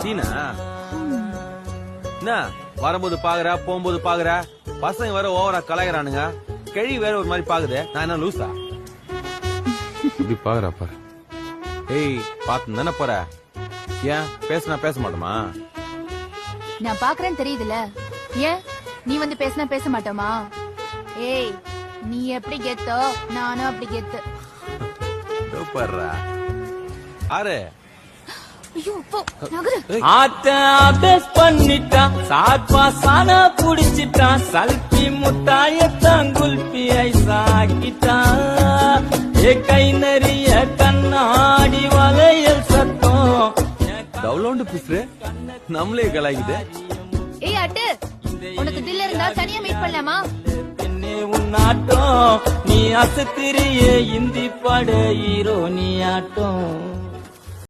சீனா என்ன வரும்போது பாக்குற போகும்போது பாக்குற பசங்க வேற ஓவரா கலாய்கிறானுங்க கிழி வேற ஒரு மாதிரி பாக்குது நான் என்ன லூசா இப்படி பாக்குறா பாரு ஏய் பாத்து தானே போற ஏன் பேசினா பேச மாட்டோமா நான் பாக்குறேன்னு தெரியுதுல ஏன் நீ வந்து பேசினா பேச மாட்டோமா ஏய் நீ எப்படி கெத்தோ நானும் அப்படி கெத்து பாடுறா ஆறு பண்ணிட்டான் சாப்பாசானா புடிச்சிட்டான் சல்பி முட்டாயத்தான் குல்பி ஐசாக்கிட்டான் கை நெறிய கண்ணாடி வளையல் சத்தம் டவுலோண்டு பிசுறு நம்மளே கலாய்க்குது ஏய் அட்டு உனக்கு தில் இருந்தா தனியா மீட் பண்ணலாமா உன்னாட்டம் நீ அசத்திரியே இந்தி பட ஹீரோ நீ ஆட்டம்